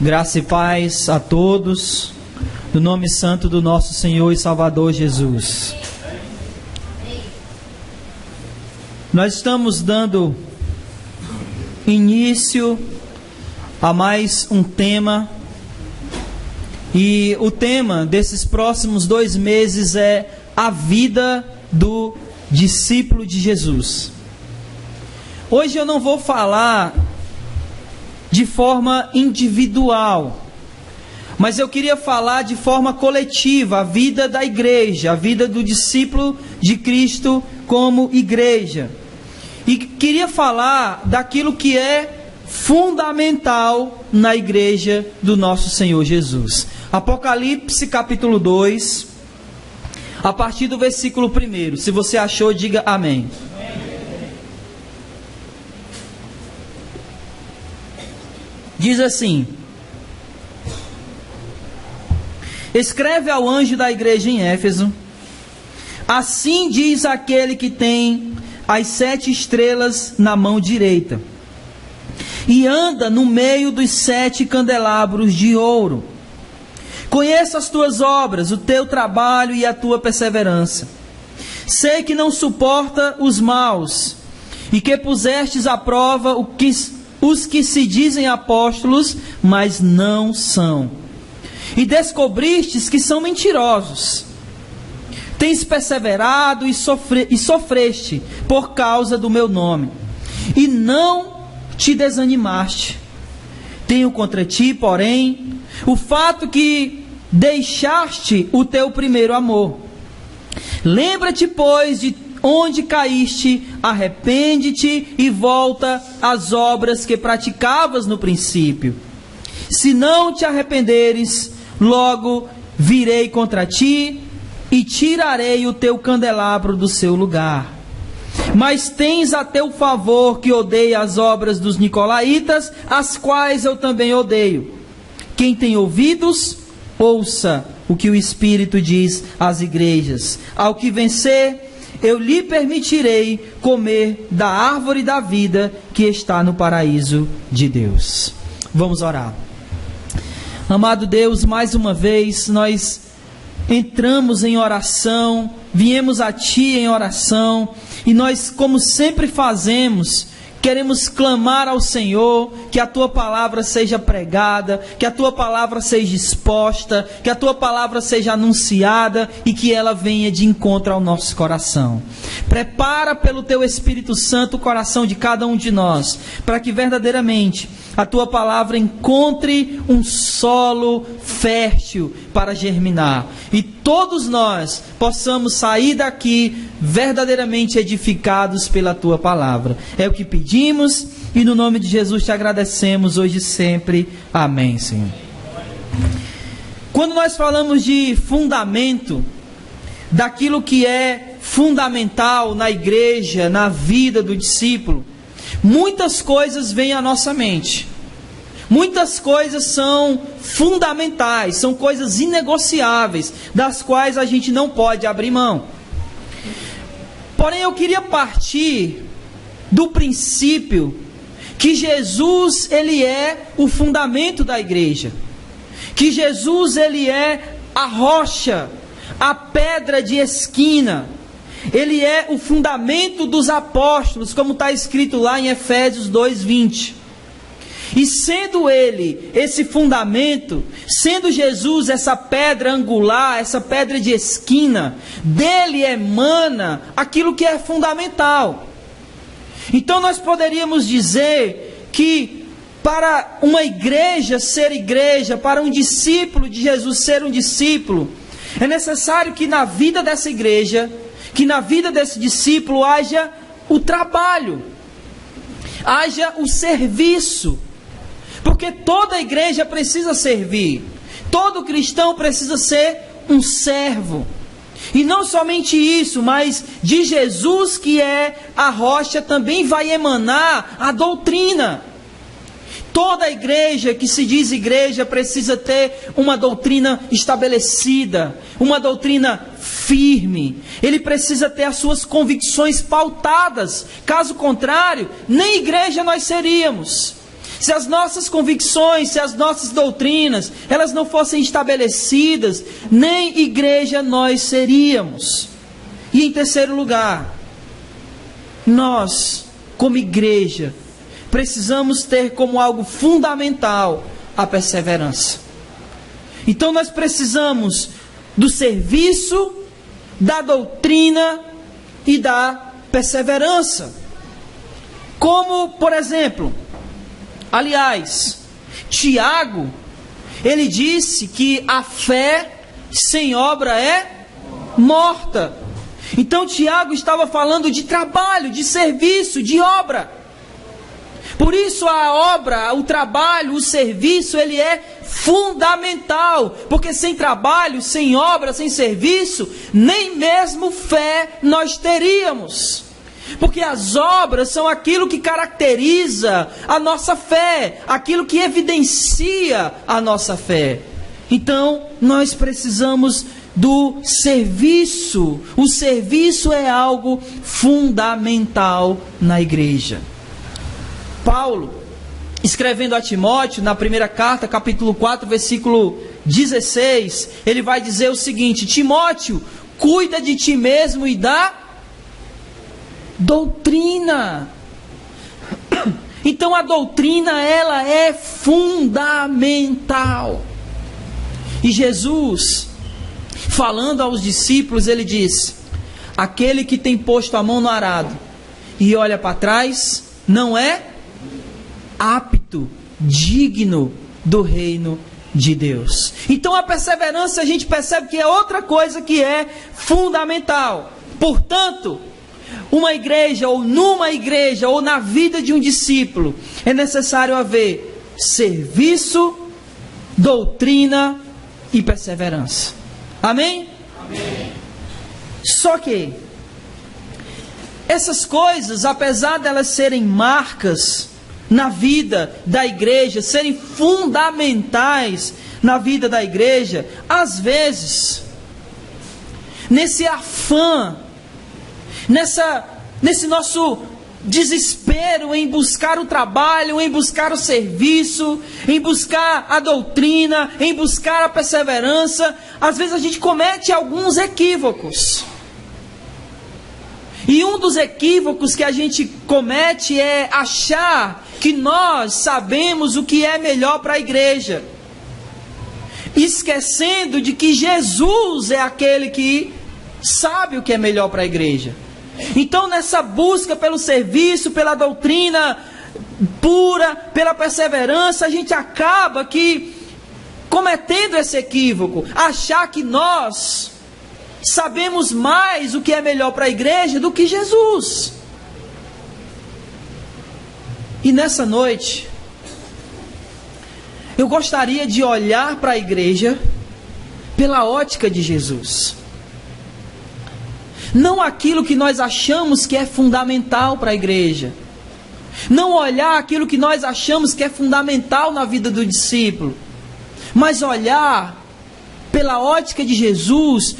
Graça e paz a todos, no nome santo do nosso Senhor e Salvador Jesus. Nós estamos dando início a mais um tema, e o tema desses próximos 2 meses é a vida do discípulo de Jesus. Hoje eu não vou falar de forma individual, mas eu queria falar de forma coletiva, a vida da igreja, a vida do discípulo de Cristo como igreja. E queria falar daquilo que é fundamental na igreja do nosso Senhor Jesus. Apocalipse capítulo 2, a partir do versículo 1. Se você achou, diga amém. Diz assim: escreve ao anjo da igreja em Éfeso: assim diz aquele que tem as 7 estrelas na mão direita, e anda no meio dos 7 candelabros de ouro. Conheço as tuas obras, o teu trabalho e a tua perseverança. Sei que não suporta os maus, e que pusestes à prova os que se dizem apóstolos, mas não são. E descobristes que são mentirosos. Tens perseverado e sofreste por causa do meu nome, e não te desanimaste. Tenho contra ti, porém, o fato que deixaste o teu primeiro amor. Lembra-te, pois, de onde caíste, arrepende-te e volta às obras que praticavas no princípio. Se não te arrependeres, logo virei contra ti e tirarei o teu candelabro do seu lugar. Mas tens a teu favor que odeia as obras dos nicolaítas, as quais eu também odeio. Quem tem ouvidos, ouça o que o Espírito diz às igrejas. Ao que vencer, eu lhe permitirei comer da árvore da vida que está no paraíso de Deus. Vamos orar. Amado Deus, mais uma vez nós entramos em oração, viemos a Ti em oração, e nós, como sempre fazemos, queremos clamar ao Senhor, que a Tua palavra seja pregada, que a Tua palavra seja exposta, que a Tua palavra seja anunciada e que ela venha de encontro ao nosso coração. Prepara pelo Teu Espírito Santo o coração de cada um de nós, para que verdadeiramente a Tua palavra encontre um solo fértil para germinar, e todos nós possamos sair daqui verdadeiramente edificados pela Tua palavra. É o que pedimos e no nome de Jesus te agradecemos hoje e sempre. Amém, Senhor. Quando nós falamos de fundamento, daquilo que é fundamental na igreja, na vida do discípulo, muitas coisas vêm à nossa mente. Muitas coisas são fundamentais, são coisas inegociáveis, das quais a gente não pode abrir mão. Porém, eu queria partir do princípio que Jesus, ele é o fundamento da igreja. Que Jesus, ele é a rocha, a pedra de esquina. Ele é o fundamento dos apóstolos, como está escrito lá em Efésios 2:20. E sendo Ele esse fundamento, sendo Jesus essa pedra angular, essa pedra de esquina, dele emana aquilo que é fundamental. Então nós poderíamos dizer que para uma igreja ser igreja, para um discípulo de Jesus ser um discípulo, é necessário que na vida dessa igreja, que na vida desse discípulo haja o trabalho, haja o serviço. Porque toda igreja precisa servir, todo cristão precisa ser um servo. E não somente isso, mas de Jesus, que é a rocha, também vai emanar a doutrina. Toda igreja que se diz igreja precisa ter uma doutrina estabelecida, uma doutrina firme. Ele precisa ter as suas convicções pautadas. Caso contrário, nem igreja nós seríamos. se as nossas convicções, se as nossas doutrinas, elas não fossem estabelecidas, nem igreja nós seríamos. E em terceiro lugar, nós, como igreja, precisamos ter como algo fundamental a perseverança. Então nós precisamos do serviço, da doutrina e da perseverança. Como, por exemplo, Tiago, ele disse que a fé sem obra é morta. Então Tiago estava falando de trabalho, de serviço, de obra. Por isso a obra, o trabalho, o serviço, ele é fundamental. Porque sem trabalho, sem obra, sem serviço, nem mesmo fé nós teríamos. Porque as obras são aquilo que caracteriza a nossa fé, aquilo que evidencia a nossa fé. Então, nós precisamos do serviço. O serviço é algo fundamental na igreja. Paulo, escrevendo a Timóteo, na primeira carta, capítulo 4, versículo 16, ele vai dizer o seguinte: Timóteo, cuida de ti mesmo e da doutrina. Então a doutrina, ela é fundamental. E Jesus, falando aos discípulos, ele diz: aquele que tem posto a mão no arado e olha para trás, não é apto, digno do reino de Deus. Então a perseverança, a gente percebe que é outra coisa que é fundamental. Portanto, uma igreja, ou numa igreja, ou na vida de um discípulo, é necessário haver serviço, doutrina e perseverança. Amém? Amém. Só que essas coisas, apesar de elas serem marcas na vida da igreja, serem fundamentais na vida da igreja, às vezes, nesse afã, nesse nosso desespero em buscar o trabalho, em buscar o serviço, em buscar a doutrina, em buscar a perseverança, às vezes a gente comete alguns equívocos. E um dos equívocos que a gente comete é achar que nós sabemos o que é melhor para a igreja, esquecendo de que Jesus é aquele que sabe o que é melhor para a igreja. Então, nessa busca pelo serviço, pela doutrina pura, pela perseverança, a gente acaba cometendo esse equívoco, achar que nós sabemos mais o que é melhor para a igreja do que Jesus. E nessa noite, eu gostaria de olhar para a igreja pela ótica de Jesus. Não aquilo que nós achamos que é fundamental para a igreja. Não olhar aquilo que nós achamos que é fundamental na vida do discípulo. Mas olhar pela ótica de Jesus,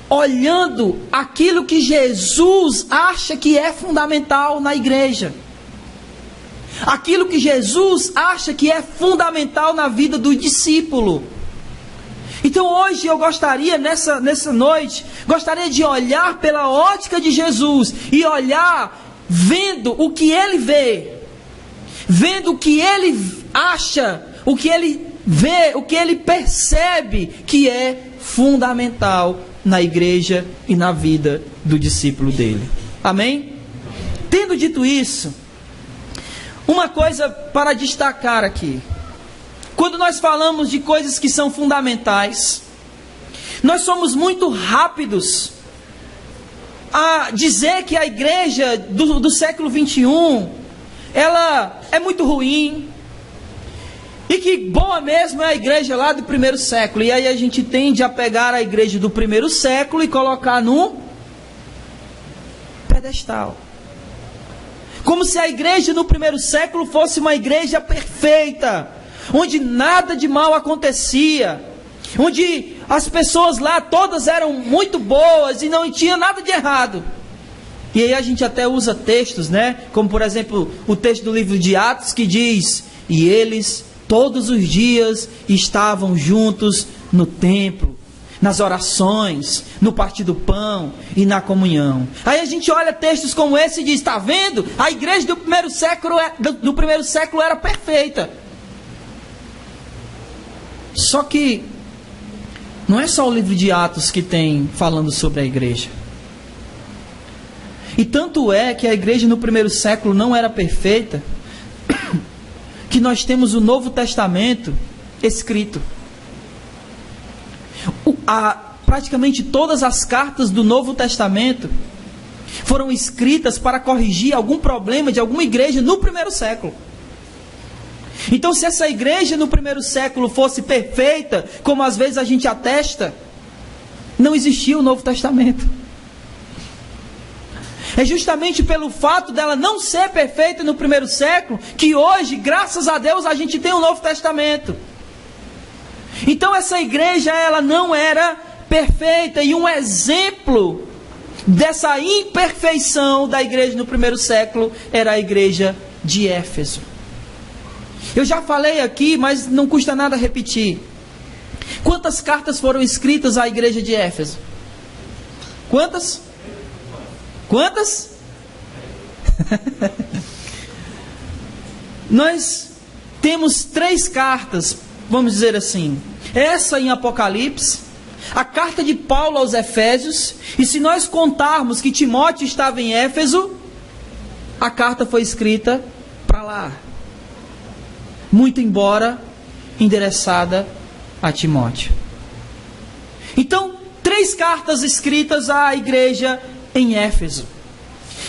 olhando aquilo que Jesus acha que é fundamental na igreja. Aquilo que Jesus acha que é fundamental na vida do discípulo. Então hoje eu gostaria, nessa noite, gostaria de olhar pela ótica de Jesus e olhar vendo o que ele vê, vendo o que ele acha, o que ele vê, o que ele percebe que é fundamental na igreja e na vida do discípulo dele. Amém? Tendo dito isso, uma coisa para destacar aqui. Quando nós falamos de coisas que são fundamentais, nós somos muito rápidos a dizer que a igreja do século 21, ela é muito ruim, e que boa mesmo é a igreja lá do primeiro século. E aí a gente tende a pegar a igreja do primeiro século e colocar no pedestal. Como se a igreja no primeiro século fosse uma igreja perfeita, onde nada de mal acontecia, onde as pessoas lá todas eram muito boas e não tinha nada de errado. E aí a gente até usa textos, né? Como por exemplo o texto do livro de Atos que diz e eles todos os dias estavam juntos no templo, nas orações, no partir do pão e na comunhão. Aí a gente olha textos como esse e diz: está vendo? A igreja do primeiro século era perfeita. Só que não é só o livro de Atos que tem falando sobre a igreja. E tanto é que a igreja no primeiro século não era perfeita, que nós temos o Novo Testamento escrito. Praticamente todas as cartas do Novo Testamento foram escritas para corrigir algum problema de alguma igreja no primeiro século. Então, se essa igreja no primeiro século fosse perfeita, como às vezes a gente atesta, não existia o Novo Testamento. É justamente pelo fato dela não ser perfeita no primeiro século, que hoje, graças a Deus, a gente tem o Novo Testamento. Então essa igreja, ela não era perfeita, e um exemplo dessa imperfeição da igreja no primeiro século era a igreja de Éfeso. Eu já falei aqui, mas não custa nada repetir. Quantas cartas foram escritas à igreja de Éfeso? Quantas? Quantas? Nós temos 3 cartas, vamos dizer assim. Essa em Apocalipse, a carta de Paulo aos Efésios, e se nós contarmos que Timóteo estava em Éfeso, a carta foi escrita para lá. Muito embora endereçada a Timóteo. Então, 3 cartas escritas à igreja em Éfeso.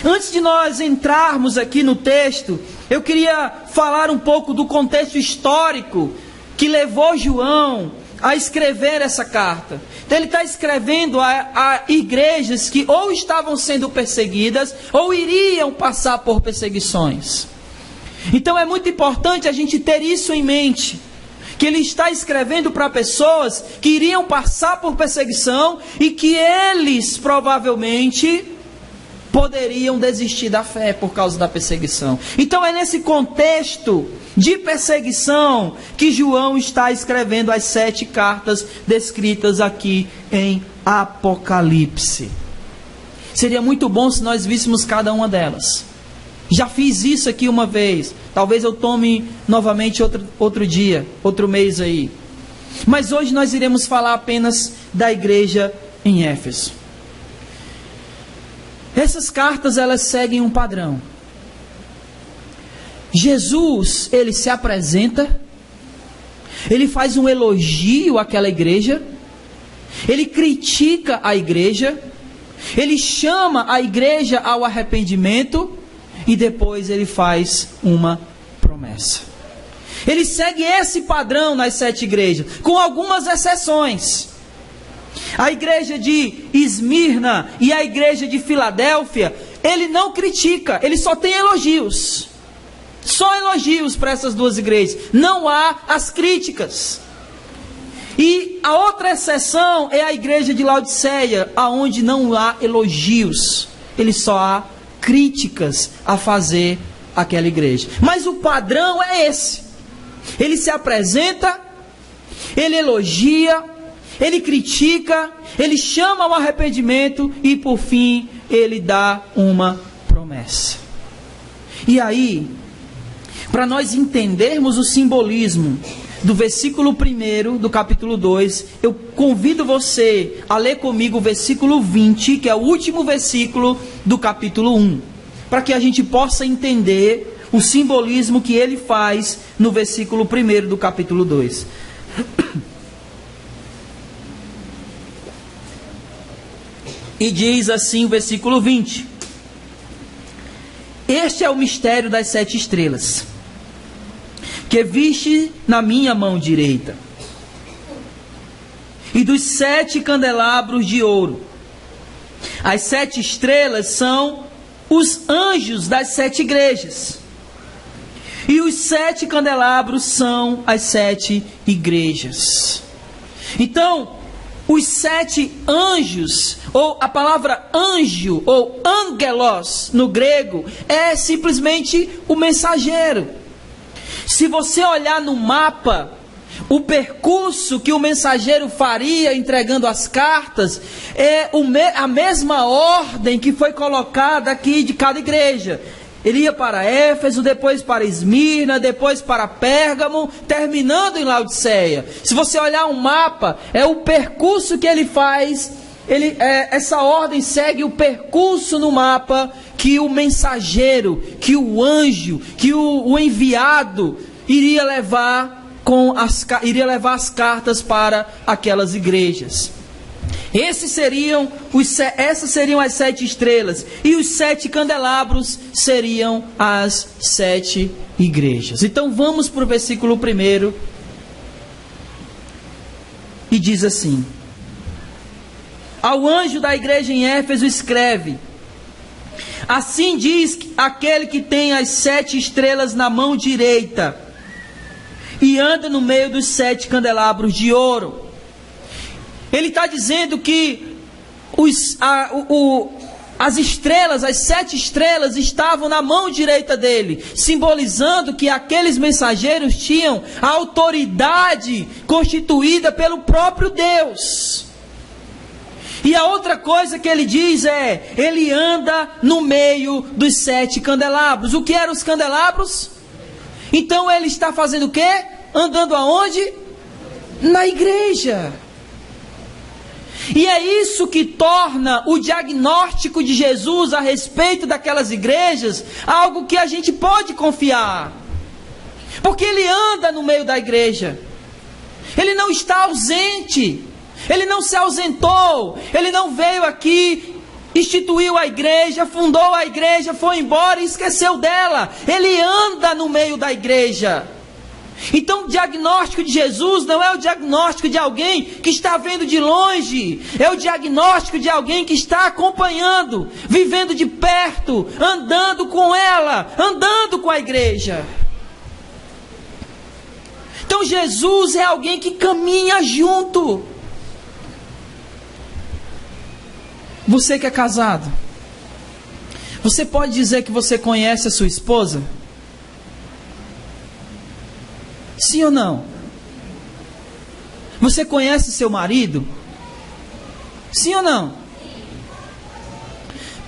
Antes de nós entrarmos aqui no texto, eu queria falar um pouco do contexto histórico que levou João a escrever essa carta. Então, ele está escrevendo a igrejas que ou estavam sendo perseguidas ou iriam passar por perseguições. Então é muito importante a gente ter isso em mente, que ele está escrevendo para pessoas que iriam passar por perseguição e que eles provavelmente poderiam desistir da fé por causa da perseguição. Então é nesse contexto de perseguição que João está escrevendo as 7 cartas descritas aqui em Apocalipse. Seria muito bom se nós víssemos cada uma delas. Já fiz isso aqui uma vez. Talvez eu tome novamente outro dia, outro mês aí. Mas hoje nós iremos falar apenas da igreja em Éfeso. Essas cartas, elas seguem um padrão. Jesus, ele se apresenta, ele faz um elogio àquela igreja, ele critica a igreja, ele chama a igreja ao arrependimento, e depois ele faz uma promessa. Ele segue esse padrão nas 7 igrejas, com algumas exceções. A igreja de Esmirna e a igreja de Filadélfia, ele não critica, ele só tem elogios. Só elogios para essas 2 igrejas. Não há as críticas. E a outra exceção é a igreja de Laodiceia, aonde não há elogios. Ele só há críticas a fazer àquela igreja. Mas o padrão é esse. Ele se apresenta, ele elogia, ele critica, ele chama ao arrependimento e por fim ele dá uma promessa. E aí, para nós entendermos o simbolismo do versículo 1 do capítulo 2, eu convido você a ler comigo o versículo 20, que é o último versículo do capítulo 1, para que a gente possa entender o simbolismo que ele faz no versículo 1 do capítulo 2. E diz assim o versículo 20: Este é o mistério das 7 estrelas, que viste na minha mão direita, e dos 7 candelabros de ouro. As 7 estrelas são os anjos das 7 igrejas, e os 7 candelabros são as 7 igrejas. Então, os 7 anjos, ou a palavra anjo, ou angelos, no grego, é simplesmente o mensageiro. Se você olhar no mapa, o percurso que o mensageiro faria entregando as cartas é a mesma ordem que foi colocada aqui de cada igreja. Ele ia para Éfeso, depois para Esmirna, depois para Pérgamo, terminando em Laodiceia. Se você olhar um mapa, é o percurso que ele faz. Essa ordem segue o percurso no mapa que o mensageiro, que o anjo, que o enviado iria levar as cartas para aquelas igrejas. Essas seriam as 7 estrelas. E os 7 candelabros seriam as 7 igrejas. Então vamos para o versículo 1. E diz assim: ao anjo da igreja em Éfeso escreve: assim diz aquele que tem as 7 estrelas na mão direita e anda no meio dos 7 candelabros de ouro. Ele está dizendo que as estrelas, as 7 estrelas estavam na mão direita dele, simbolizando que aqueles mensageiros tinham a autoridade constituída pelo próprio Deus. E a outra coisa que ele diz é: ele anda no meio dos 7 candelabros. O que eram os candelabros? Então ele está fazendo o quê? Andando aonde? Na igreja. E é isso que torna o diagnóstico de Jesus a respeito daquelas igrejas algo que a gente pode confiar. Porque ele anda no meio da igreja. Ele não está ausente. Ele não se ausentou. Ele não veio aqui, instituiu a igreja, fundou a igreja, foi embora e esqueceu dela. Ele anda no meio da igreja. Então o diagnóstico de Jesus não é o diagnóstico de alguém que está vendo de longe. É o diagnóstico de alguém que está acompanhando, vivendo de perto, andando com ela, andando com a igreja. Então Jesus é alguém que caminha junto. Você que é casado, você pode dizer que você conhece a sua esposa? Sim ou não? Você conhece seu marido? Sim ou não?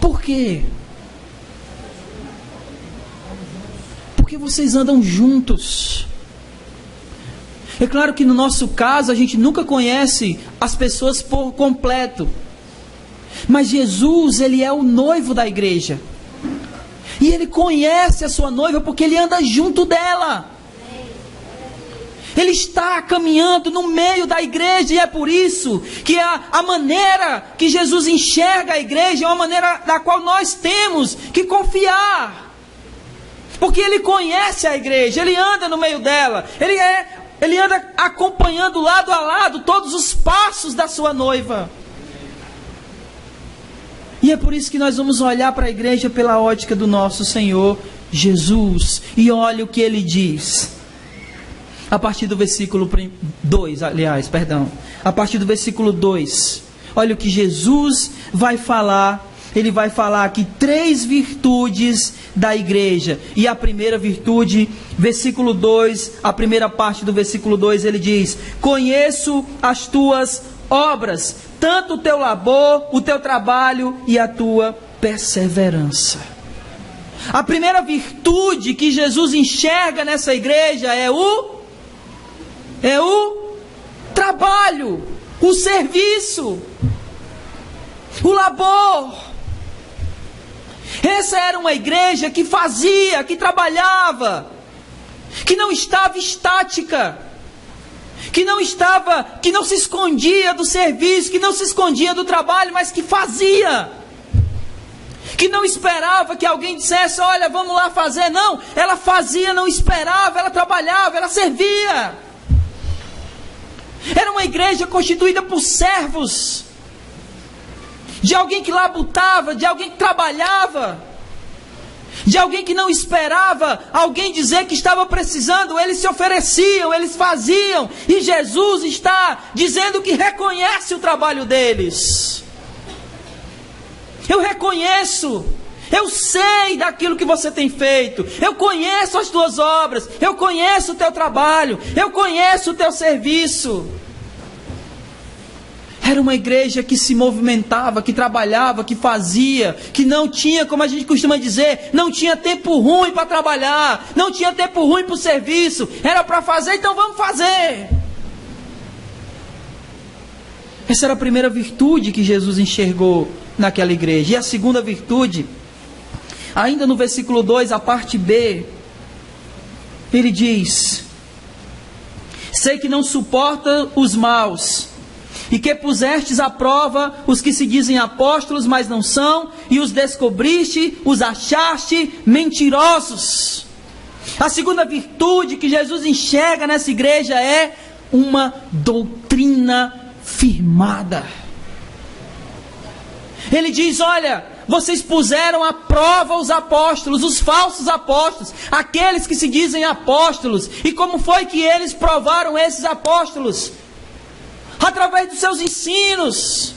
Por quê? Porque vocês andam juntos. É claro que no nosso caso a gente nunca conhece as pessoas por completo. Mas Jesus, ele é o noivo da igreja. E ele conhece a sua noiva porque ele anda junto dela. Ele está caminhando no meio da igreja, e é por isso que a maneira que Jesus enxerga a igreja é uma maneira da qual nós temos que confiar. Porque ele conhece a igreja, ele anda no meio dela, ele anda acompanhando lado a lado todos os passos da sua noiva. E é por isso que nós vamos olhar para a igreja pela ótica do nosso Senhor Jesus. E olha o que ele diz. A partir do versículo 2, a partir do versículo 2, olha o que Jesus vai falar. Ele vai falar aqui 3 virtudes da igreja. E a primeira virtude, versículo 2, a primeira parte do versículo 2, ele diz: conheço as tuas obras, tanto o teu labor, o teu trabalho e a tua perseverança. A primeira virtude que Jesus enxerga nessa igreja é o trabalho, o serviço, o labor. Essa era uma igreja que fazia, que trabalhava, que não estava estática, que não se escondia do serviço, que não se escondia do trabalho, mas que fazia, que não esperava que alguém dissesse: olha, vamos lá fazer. Não, ela fazia, não esperava, ela trabalhava, ela servia. Era uma igreja constituída por servos, de alguém que labutava, de alguém que trabalhava, de alguém que não esperava alguém dizer que estava precisando. Eles se ofereciam, eles faziam, e Jesus está dizendo que reconhece o trabalho deles. Eu reconheço Eu sei daquilo que você tem feito. Eu conheço as tuas obras. Eu conheço o teu trabalho. Eu conheço o teu serviço. Era uma igreja que se movimentava, que trabalhava, que fazia, que não tinha, como a gente costuma dizer, não tinha tempo ruim para trabalhar, não tinha tempo ruim para o serviço. Era para fazer, então vamos fazer. Essa era a primeira virtude que Jesus enxergou naquela igreja. E a segunda virtude, ainda no versículo 2, a parte B, ele diz: sei que não suporta os maus, e que pusestes à prova os que se dizem apóstolos, mas não são, e os descobriste, os achaste mentirosos. A segunda virtude que Jesus enxerga nessa igreja é uma doutrina firmada. Ele diz: olha, vocês puseram à prova os apóstolos, os falsos apóstolos, aqueles que se dizem apóstolos. E como foi que eles provaram esses apóstolos? Através dos seus ensinos,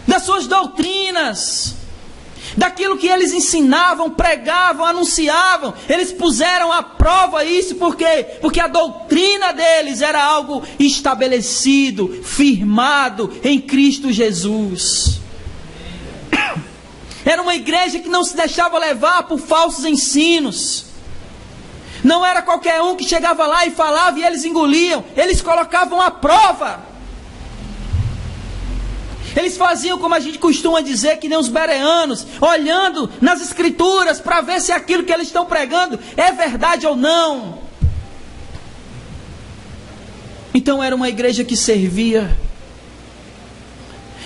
das suas doutrinas, daquilo que eles ensinavam, pregavam, anunciavam. Eles puseram à prova isso, por quê? Porque a doutrina deles era algo estabelecido, firmado em Cristo Jesus. Era uma igreja que não se deixava levar por falsos ensinos. Não era qualquer um que chegava lá e falava e eles engoliam. Eles colocavam à prova. Eles faziam como a gente costuma dizer, que nem os bereanos, olhando nas escrituras para ver se aquilo que eles estão pregando é verdade ou não. Então era uma igreja que servia.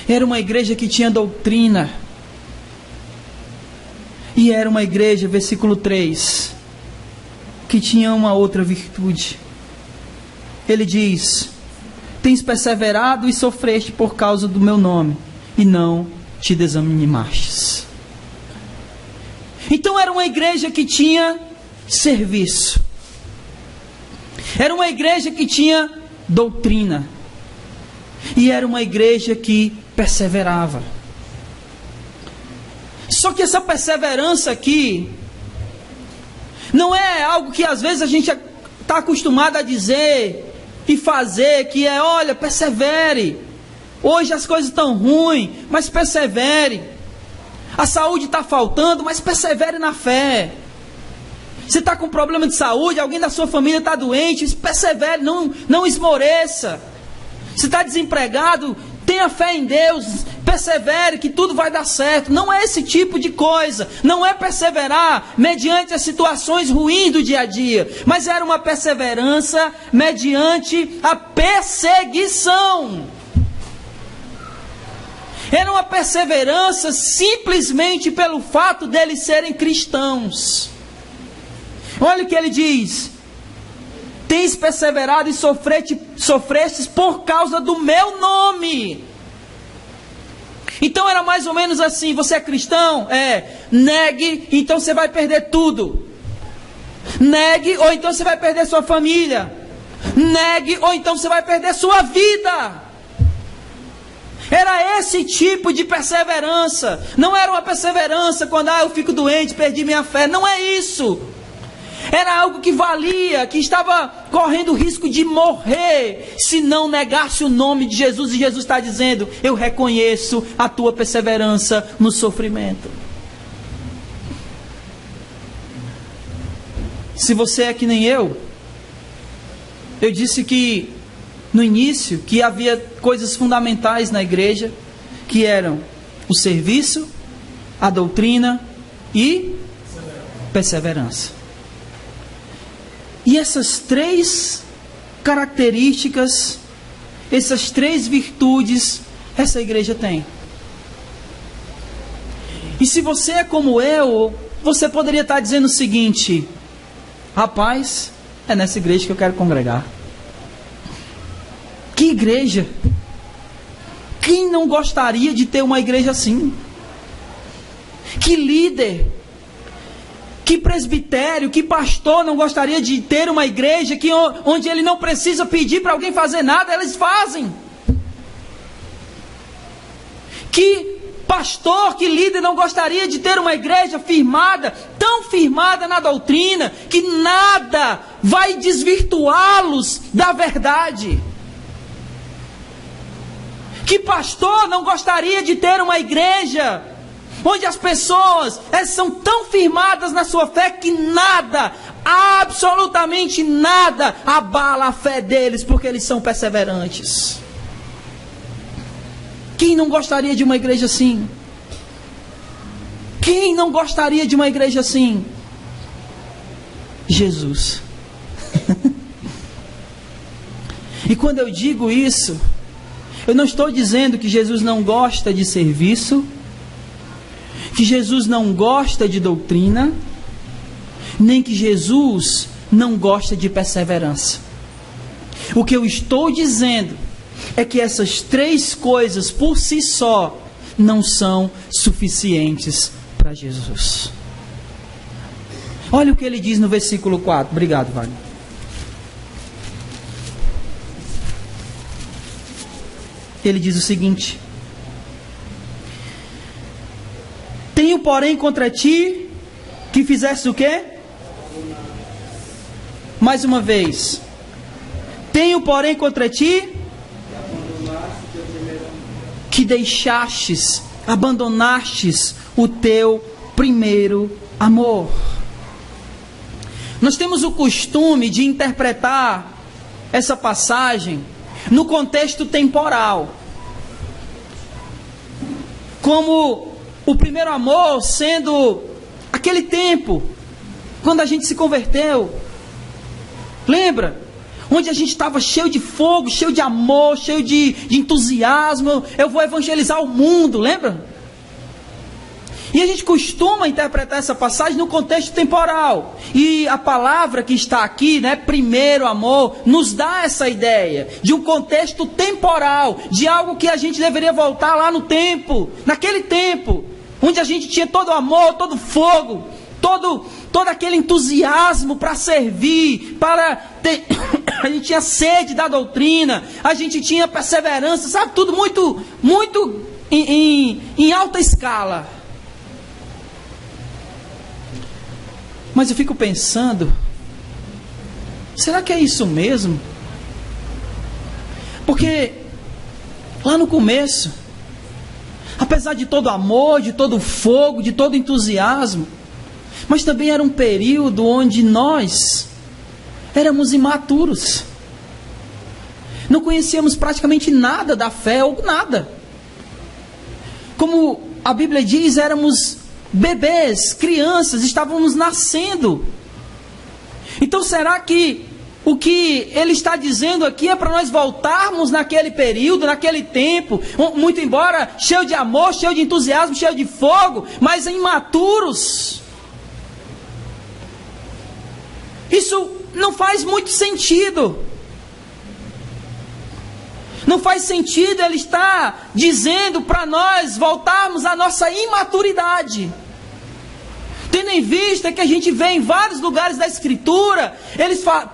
Era uma igreja que tinha doutrina. E era uma igreja, versículo 3, que tinha uma outra virtude. Ele diz: tens perseverado e sofreste por causa do meu nome, e não te desanimastes. Então era uma igreja que tinha serviço. Era uma igreja que tinha doutrina. E era uma igreja que perseverava. Só que essa perseverança aqui não é algo que às vezes a gente está acostumado a dizer e fazer, que é: olha, persevere. Hoje as coisas estão ruins, mas persevere. A saúde está faltando, mas persevere na fé. Você está com problema de saúde, alguém da sua família está doente, persevere, não esmoreça. Você está desempregado, tenha fé em Deus, persevere que tudo vai dar certo. Não é esse tipo de coisa. Não é perseverar mediante as situações ruins do dia a dia, mas era uma perseverança mediante a perseguição. Era uma perseverança simplesmente pelo fato deles serem cristãos. Olha o que ele diz: tens perseverado e sofrestes por causa do meu nome. Então era mais ou menos assim: você é cristão? Negue, então você vai perder tudo. Negue, ou então você vai perder sua família. Negue, ou então você vai perder sua vida. Era esse tipo de perseverança. Não era uma perseverança quando eu fico doente, perdi minha fé. Não é isso. Era algo que valia, que estava correndo o risco de morrer se não negasse o nome de Jesus. E Jesus está dizendo: eu reconheço a tua perseverança no sofrimento. Se você é que nem eu disse que no início que havia coisas fundamentais na igreja, que eram o serviço, a doutrina e perseverança. E essas três características, essas três virtudes, essa igreja tem. E se você é como eu, você poderia estar dizendo o seguinte: rapaz, é nessa igreja que eu quero congregar. Que igreja! Quem não gostaria de ter uma igreja assim? Que líder! Que presbitério, que pastor não gostaria de ter uma igreja onde ele não precisa pedir para alguém fazer nada, eles fazem. Que pastor, que líder não gostaria de ter uma igreja firmada, tão firmada na doutrina, que nada vai desvirtuá-los da verdade? Que pastor não gostaria de ter uma igreja onde as pessoas são tão firmadas na sua fé que nada, absolutamente nada, abala a fé deles, porque eles são perseverantes? Quem não gostaria de uma igreja assim? Quem não gostaria de uma igreja assim? Jesus. E quando eu digo isso, eu não estou dizendo que Jesus não gosta de serviço, que Jesus não gosta de doutrina, nem que Jesus não gosta de perseverança. O que eu estou dizendo é que essas três coisas por si só não são suficientes para Jesus. Olha o que ele diz no versículo 4. Obrigado, Wagner. Ele diz o seguinte: tenho, porém, contra ti que fizeste o quê? Mais uma vez. Tenho, porém, contra ti que deixastes, abandonastes o teu primeiro amor. Nós temos o costume de interpretar essa passagem no contexto temporal, como o primeiro amor sendo aquele tempo, quando a gente se converteu. Lembra? Onde a gente estava cheio de fogo, cheio de amor, cheio de entusiasmo. Eu vou evangelizar o mundo, lembra? E a gente costuma interpretar essa passagem no contexto temporal. E a palavra que está aqui, né, primeiro amor, nos dá essa ideia de um contexto temporal, de algo que a gente deveria voltar lá no tempo, naquele tempo, onde a gente tinha todo o amor, todo o fogo, todo aquele entusiasmo para servir, para ter... a gente tinha sede da doutrina, a gente tinha perseverança, sabe? Tudo muito em alta escala. Mas eu fico pensando, será que é isso mesmo? Porque lá no começo, apesar de todo amor, de todo fogo, de todo entusiasmo, mas também era um período onde nós éramos imaturos. Não conhecíamos praticamente nada da fé, ou nada. Como a Bíblia diz, éramos bebês, crianças, estávamos nascendo. Então será que o que ele está dizendo aqui é para nós voltarmos naquele período, naquele tempo, muito embora cheio de amor, cheio de entusiasmo, cheio de fogo, mas imaturos? Isso não faz muito sentido. Não faz sentido ele estar dizendo para nós voltarmos à nossa imaturidade. Tendo em vista que a gente vê em vários lugares da Escritura,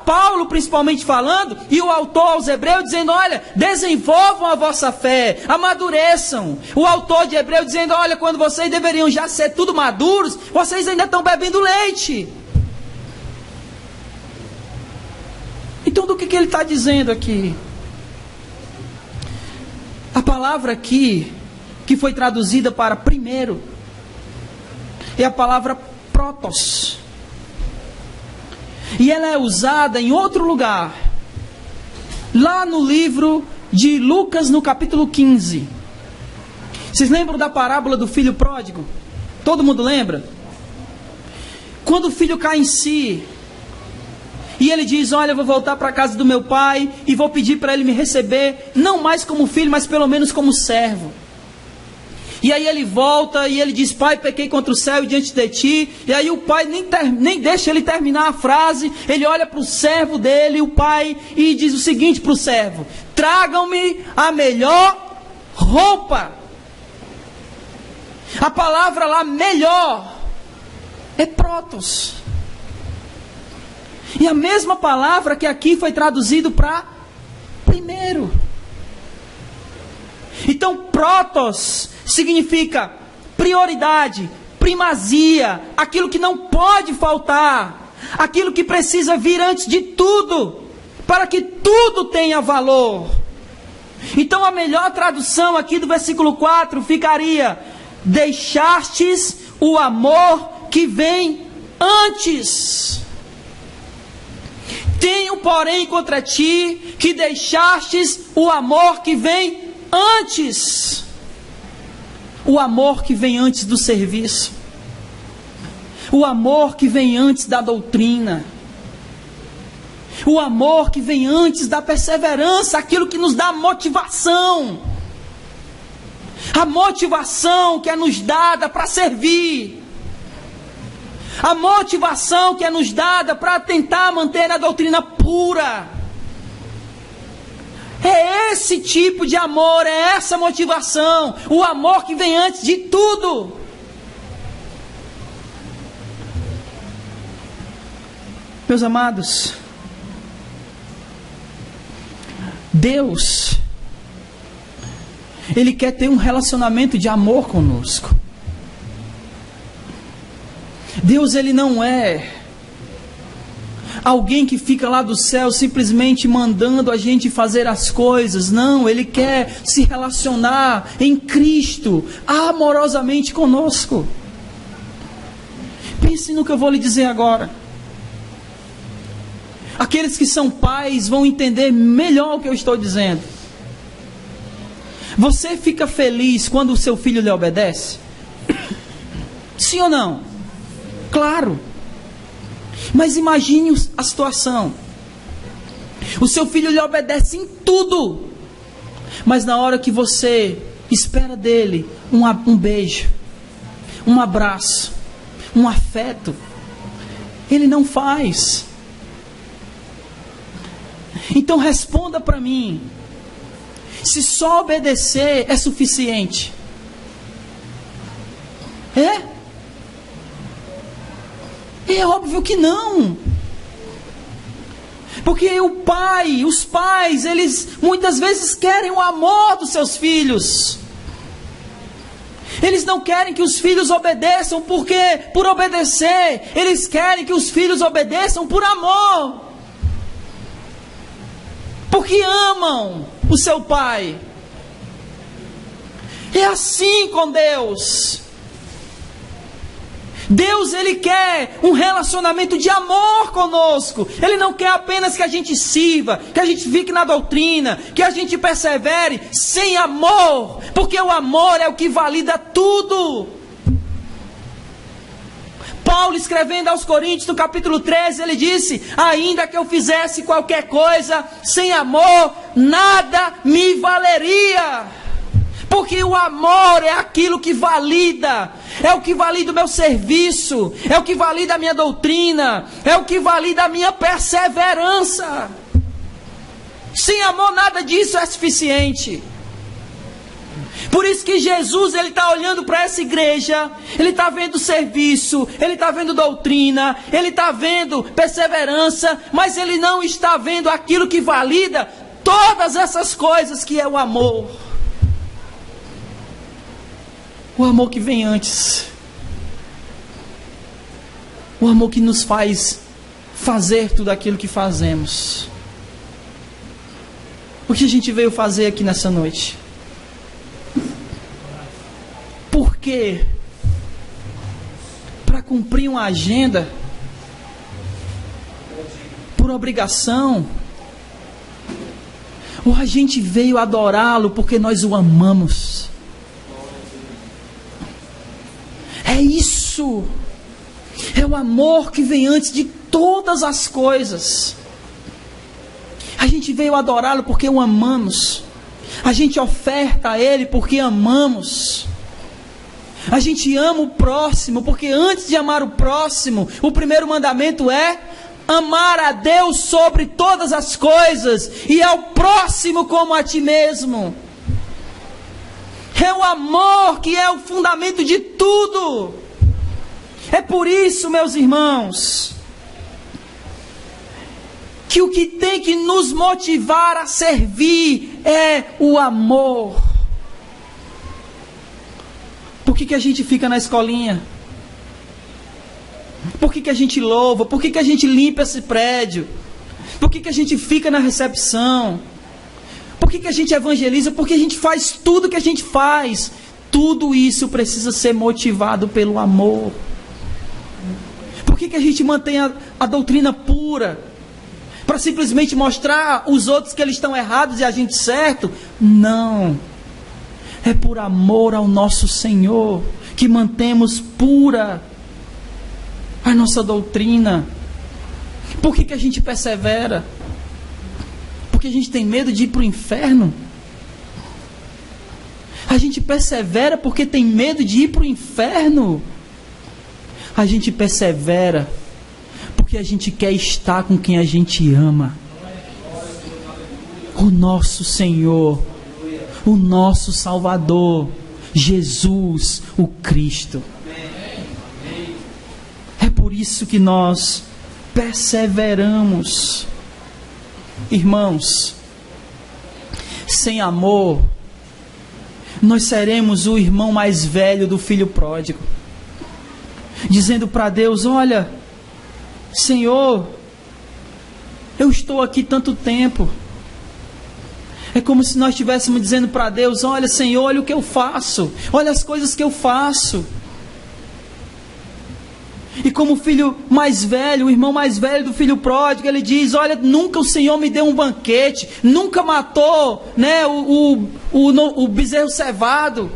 Paulo principalmente falando, e o autor aos Hebreus dizendo, olha, desenvolvam a vossa fé, amadureçam. O autor de Hebreus dizendo, olha, quando vocês deveriam já ser tudo maduros, vocês ainda estão bebendo leite. Então do que ele está dizendo aqui? A palavra aqui, que foi traduzida para primeiro, é a palavra protos. E ela é usada em outro lugar, lá no livro de Lucas, no capítulo 15. Vocês lembram da parábola do filho pródigo? Todo mundo lembra? Quando o filho cai em si, e ele diz, olha, eu vou voltar para a casa do meu pai e vou pedir para ele me receber, não mais como filho, mas pelo menos como servo. E aí ele volta e ele diz, pai, pequei contra o céu e diante de ti. E aí o pai nem deixa ele terminar a frase, ele olha para o servo dele, o pai, e diz o seguinte para o servo, tragam-me a melhor roupa. A palavra lá, melhor, é protos. E a mesma palavra que aqui foi traduzido para primeiro. Então, protos significa prioridade, primazia, aquilo que não pode faltar, aquilo que precisa vir antes de tudo, para que tudo tenha valor. Então, a melhor tradução aqui do versículo 4 ficaria: deixastes o amor que vem antes. Tenho, porém, contra ti que deixastes o amor que vem antes. O amor que vem antes do serviço. O amor que vem antes da doutrina. O amor que vem antes da perseverança, aquilo que nos dá motivação. A motivação que é nos dada para servir. A motivação que é nos dada para tentar manter a doutrina pura. É esse tipo de amor, é essa motivação. O amor que vem antes de tudo. Meus amados, Deus, Ele quer ter um relacionamento de amor conosco. Deus, Ele não é alguém que fica lá do céu simplesmente mandando a gente fazer as coisas. Não, Ele quer se relacionar em Cristo, amorosamente conosco. Pense no que eu vou lhe dizer agora. Aqueles que são pais vão entender melhor o que eu estou dizendo. Você fica feliz quando o seu filho lhe obedece? Sim ou não? Claro. Mas imagine a situação. O seu filho lhe obedece em tudo. Mas na hora que você espera dele um beijo, um abraço, um afeto, ele não faz. Então responda para mim. Se só obedecer é suficiente? É? É óbvio que não. Porque os pais, eles muitas vezes querem o amor dos seus filhos. Eles não querem que os filhos obedeçam por obedecer. Eles querem que os filhos obedeçam por amor. Porque amam o seu pai. É assim com Deus. Deus, Ele quer um relacionamento de amor conosco. Ele não quer apenas que a gente sirva, que a gente fique na doutrina, que a gente persevere sem amor. Porque o amor é o que valida tudo. Paulo, escrevendo aos Coríntios, no capítulo 13, ele disse: ainda que eu fizesse qualquer coisa sem amor, nada me valeria. Porque o amor é aquilo que valida, é o que valida o meu serviço, é o que valida a minha doutrina, é o que valida a minha perseverança. Sem amor nada disso é suficiente. Por isso que Jesus, Ele está olhando para essa igreja, Ele está vendo serviço, Ele está vendo doutrina, Ele está vendo perseverança, mas Ele não está vendo aquilo que valida todas essas coisas, que é o amor. O amor que vem antes. O amor que nos faz fazer tudo aquilo que fazemos. O que a gente veio fazer aqui nessa noite? Por quê? Para cumprir uma agenda? Por obrigação? Ou a gente veio adorá-lo porque nós o amamos? É isso. É o amor que vem antes de todas as coisas. A gente veio adorá-lo porque o amamos. A gente oferta a Ele porque amamos. A gente ama o próximo porque antes de amar o próximo, o primeiro mandamento é amar a Deus sobre todas as coisas e ao próximo como a ti mesmo. É o amor que é o fundamento de tudo. É por isso, meus irmãos, que o que tem que nos motivar a servir é o amor. Por que a gente fica na escolinha? Por que a gente louva? Por que a gente limpa esse prédio? Por que a gente fica na recepção? Por que a gente evangeliza? Por que a gente faz tudo que a gente faz? Tudo isso precisa ser motivado pelo amor. Por que a gente mantém a doutrina pura? Para simplesmente mostrar aos outros que eles estão errados e a gente certo? Não. É por amor ao nosso Senhor que mantemos pura a nossa doutrina. Por que a gente persevera? Porque a gente tem medo de ir para o inferno? A gente persevera porque tem medo de ir para o inferno? A gente persevera porque a gente quer estar com quem a gente ama. O nosso Senhor, o nosso Salvador, Jesus, o Cristo. É por isso que nós perseveramos. Irmãos, sem amor, nós seremos o irmão mais velho do filho pródigo, dizendo para Deus: olha, Senhor, eu estou aqui tanto tempo. É como se nós estivéssemos dizendo para Deus: olha, Senhor, olha o que eu faço, olha as coisas que eu faço. E como o filho mais velho, o irmão mais velho do filho pródigo, ele diz: olha, nunca o Senhor me deu um banquete, nunca matou, né, o bezerro cevado.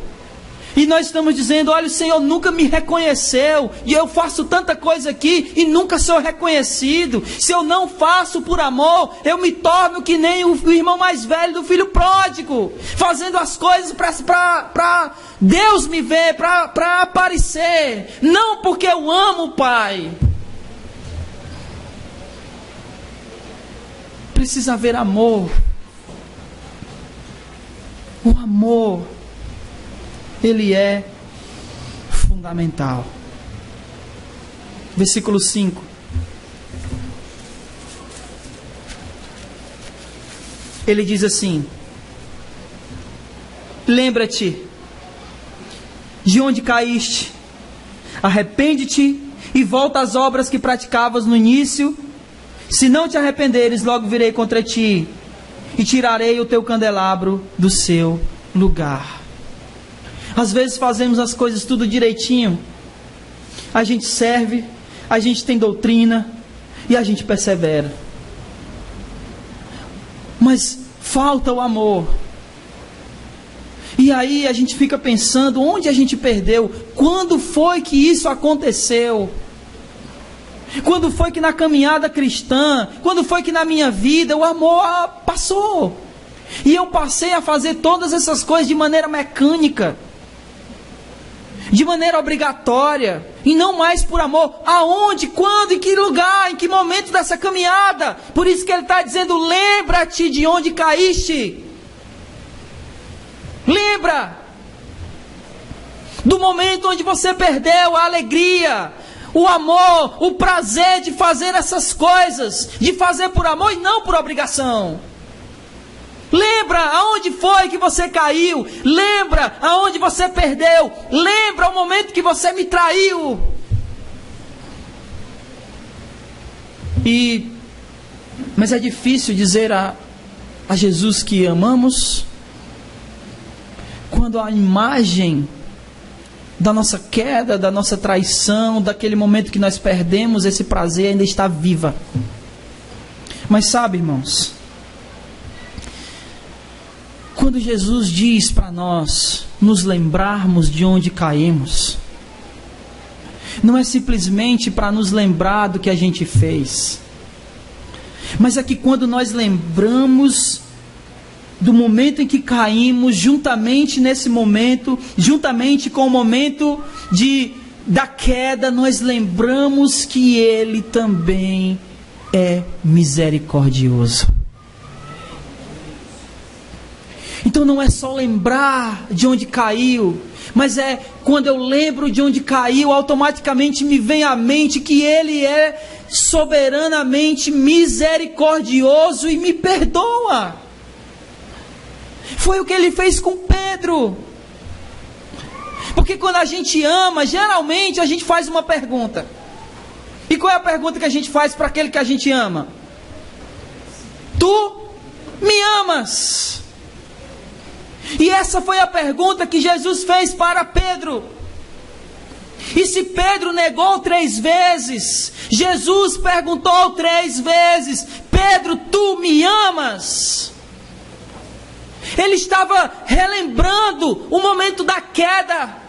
E nós estamos dizendo: olha, o Senhor nunca me reconheceu, e eu faço tanta coisa aqui e nunca sou reconhecido. Se eu não faço por amor, eu me torno que nem o irmão mais velho do filho pródigo, fazendo as coisas para Deus me ver, para aparecer, não porque eu amo o Pai. Precisa haver amor. O amor, ele é fundamental. Versículo 5. Ele diz assim: lembra-te de onde caíste, arrepende-te e volta às obras que praticavas no início. Se não te arrependeres, logo virei contra ti e tirarei o teu candelabro do seu lugar. Às vezes fazemos as coisas tudo direitinho, a gente serve, a gente tem doutrina e a gente persevera, mas falta o amor. E aí a gente fica pensando: onde a gente perdeu? Quando foi que isso aconteceu? Quando foi que na caminhada cristã, quando foi que na minha vida o amor passou? E eu passei a fazer todas essas coisas de maneira mecânica, de maneira obrigatória, e não mais por amor. Aonde, quando, em que lugar, em que momento dessa caminhada? Por isso que ele está dizendo: lembra-te de onde caíste. Lembra do momento onde você perdeu a alegria, o amor, o prazer de fazer essas coisas, de fazer por amor e não por obrigação. Lembra aonde foi que você caiu. Lembra aonde você perdeu. Lembra o momento que você me traiu. Mas é difícil dizer a Jesus que amamos quando a imagem da nossa queda, da nossa traição, daquele momento que nós perdemos esse prazer ainda está viva. Mas sabe, irmãos, quando Jesus diz para nós nos lembrarmos de onde caímos, não é simplesmente para nos lembrar do que a gente fez, mas é que quando nós lembramos do momento em que caímos, juntamente nesse momento, juntamente com o momento da queda, nós lembramos que Ele também é misericordioso. Então não é só lembrar de onde caiu, mas é quando eu lembro de onde caiu, automaticamente me vem à mente que Ele é soberanamente misericordioso e me perdoa. Foi o que Ele fez com Pedro. Porque quando a gente ama, geralmente a gente faz uma pergunta. E qual é a pergunta que a gente faz para aquele que a gente ama? Tu me amas? E essa foi a pergunta que Jesus fez para Pedro. E se Pedro negou 3 vezes, Jesus perguntou 3 vezes: Pedro, tu me amas? Ele estava relembrando o momento da queda.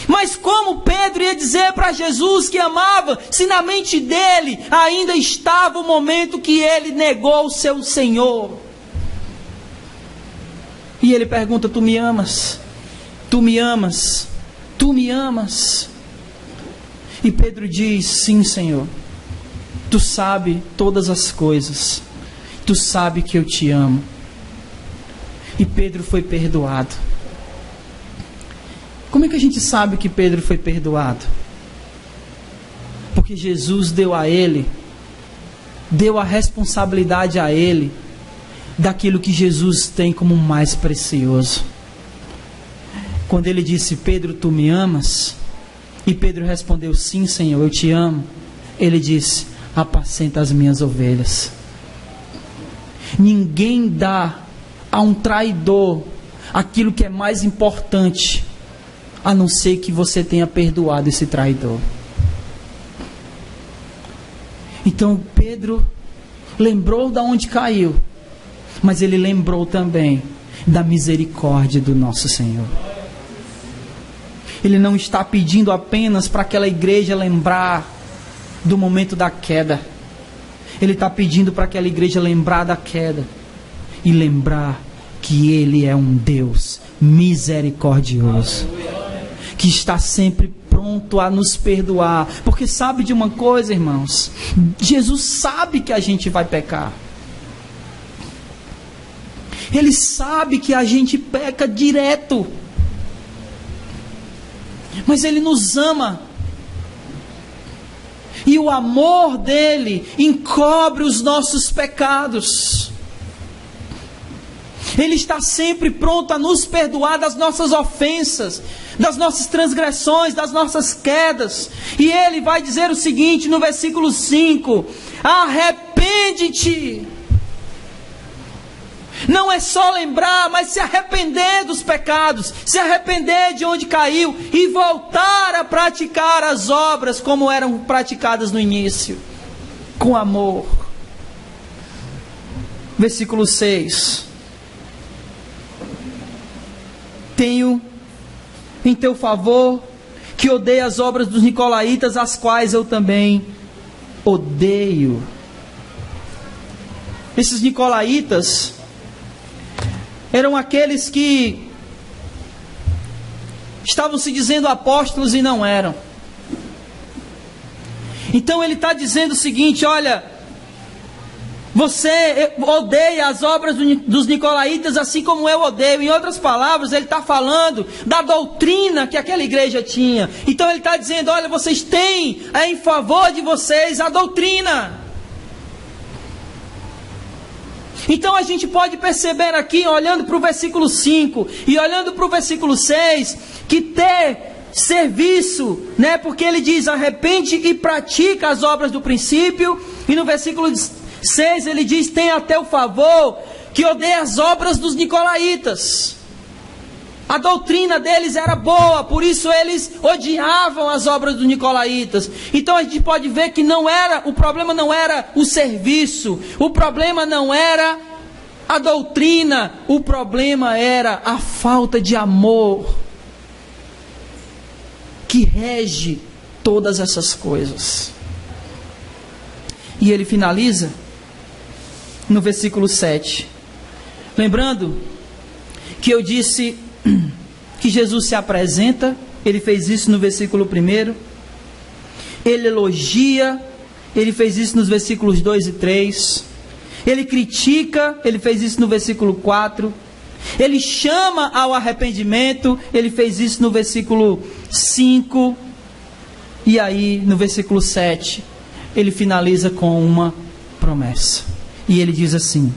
Mas como Pedro ia dizer para Jesus que amava, se na mente dele ainda estava o momento que ele negou o seu Senhor? E ele pergunta: tu me amas? Tu me amas? Tu me amas? E Pedro diz: sim, Senhor. Tu sabe todas as coisas. Tu sabe que eu te amo. E Pedro foi perdoado. Como é que a gente sabe que Pedro foi perdoado? Porque Jesus deu a ele, deu a responsabilidade a ele, daquilo que Jesus tem como mais precioso. Quando ele disse: Pedro, tu me amas? E Pedro respondeu: sim, Senhor, eu te amo. Ele disse: apacenta as minhas ovelhas. Ninguém dá a um traidor aquilo que é mais importante, a não ser que você tenha perdoado esse traidor. Então Pedro lembrou de onde caiu, mas ele lembrou também da misericórdia do nosso Senhor. Ele não está pedindo apenas para aquela igreja lembrar do momento da queda. Ele está pedindo para aquela igreja lembrar da queda e lembrar que Ele é um Deus misericordioso, que está sempre pronto a nos perdoar. Porque sabe de uma coisa, irmãos? Jesus sabe que a gente vai pecar. Ele sabe que a gente peca direto. Mas Ele nos ama. E o amor dEle encobre os nossos pecados. Ele está sempre pronto a nos perdoar das nossas ofensas, das nossas transgressões, das nossas quedas. E Ele vai dizer o seguinte no versículo 5: arrepende-te. Não é só lembrar, mas se arrepender dos pecados, se arrepender de onde caiu e voltar a praticar as obras como eram praticadas no início, com amor. Versículo 6: tenho em teu favor que odeie as obras dos nicolaítas, as quais eu também odeio. Esses nicolaítas eram aqueles que estavam se dizendo apóstolos e não eram. Então ele está dizendo o seguinte: olha, você odeia as obras dos nicolaítas assim como eu odeio. Em outras palavras, ele está falando da doutrina que aquela igreja tinha. Então ele está dizendo: olha, vocês têm em favor de vocês a doutrina. Então a gente pode perceber aqui, olhando para o versículo 5 e olhando para o versículo 6, que ter serviço, né? Porque ele diz: arrepende e pratica as obras do princípio. E no versículo 6 ele diz: tem até o favor que odeia as obras dos nicolaítas. A doutrina deles era boa, por isso eles odiavam as obras dos nicolaítas. Então a gente pode ver que o problema não era o serviço, o problema não era a doutrina, o problema era a falta de amor que rege todas essas coisas. E ele finaliza no versículo 7, lembrando que eu disse que Jesus se apresenta. Ele fez isso no versículo 1, ele elogia, ele fez isso nos versículos 2 e 3, ele critica, ele fez isso no versículo 4, ele chama ao arrependimento, ele fez isso no versículo 5, e aí no versículo 7 ele finaliza com uma promessa, e ele diz assim: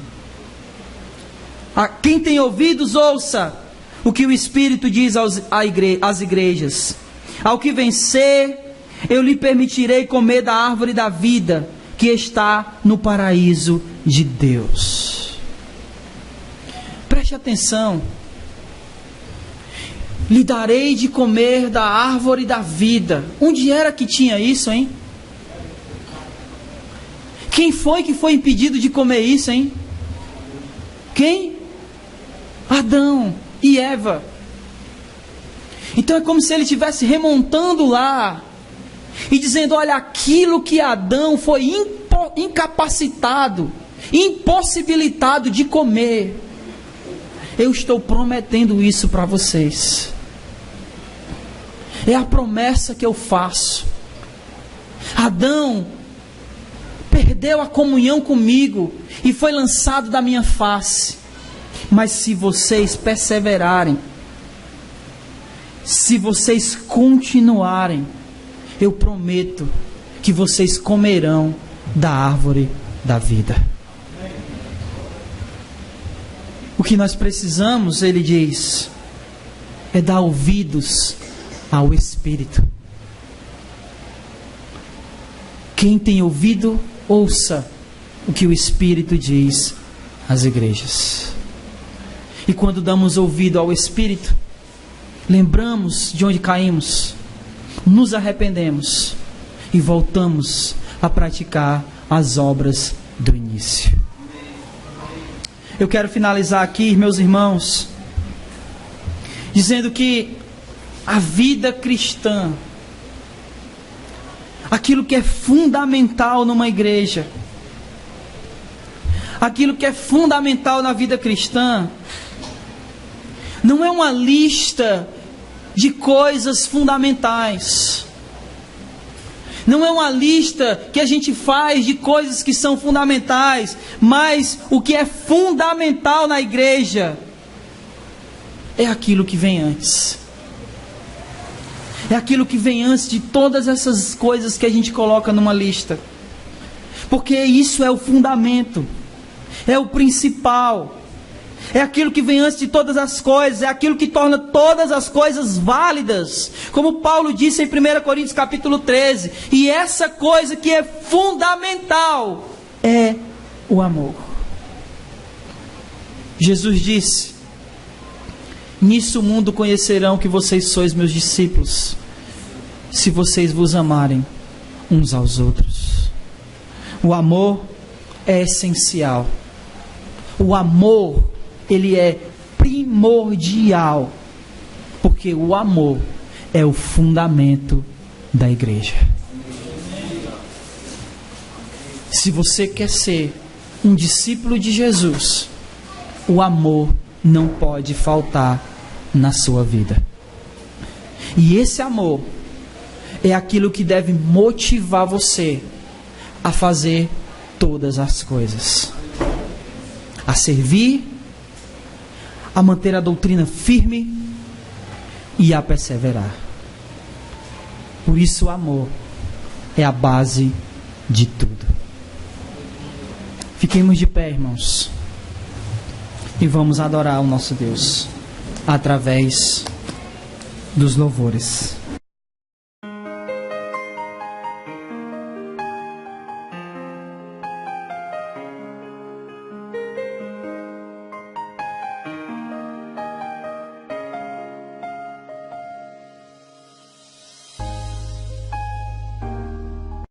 a quem tem ouvidos ouça o que o Espírito diz às igrejas: ao que vencer, eu lhe permitirei comer da árvore da vida que está no paraíso de Deus. Preste atenção. Lhe darei de comer da árvore da vida. Onde era que tinha isso, hein? Quem foi que foi impedido de comer isso, hein? Quem? Adão e Eva. Então é como se ele estivesse remontando lá e dizendo: olha, aquilo que Adão foi incapacitado, impossibilitado de comer, eu estou prometendo isso para vocês. É a promessa que eu faço. Adão perdeu a comunhão comigo e foi lançado da minha face. Mas se vocês perseverarem, se vocês continuarem, eu prometo que vocês comerão da árvore da vida. O que nós precisamos, ele diz, é dar ouvidos ao Espírito. Quem tem ouvido, ouça o que o Espírito diz às igrejas. E quando damos ouvido ao Espírito, lembramos de onde caímos, nos arrependemos e voltamos a praticar as obras do início. Eu quero finalizar aqui, meus irmãos, dizendo que a vida cristã, aquilo que é fundamental numa igreja, aquilo que é fundamental na vida cristã, não é uma lista de coisas fundamentais. Não é uma lista que a gente faz de coisas que são fundamentais, mas o que é fundamental na igreja é aquilo que vem antes. É aquilo que vem antes de todas essas coisas que a gente coloca numa lista. Porque isso é o fundamento, é o principal. É aquilo que vem antes de todas as coisas, é aquilo que torna todas as coisas válidas, como Paulo disse em 1 Coríntios capítulo 13, e essa coisa que é fundamental é o amor. Jesus disse: nisso o mundo conhecerão que vocês sois meus discípulos, se vocês vos amarem uns aos outros. O amor é essencial. O amor, ele é primordial, porque o amor é o fundamento da igreja. Se você quer ser um discípulo de Jesus, o amor não pode faltar na sua vida. E esse amor é aquilo que deve motivar você a fazer todas as coisas, a servir, a manter a doutrina firme e a perseverar. Por isso o amor é a base de tudo. Fiquemos de pé, irmãos, e vamos adorar o nosso Deus através dos louvores.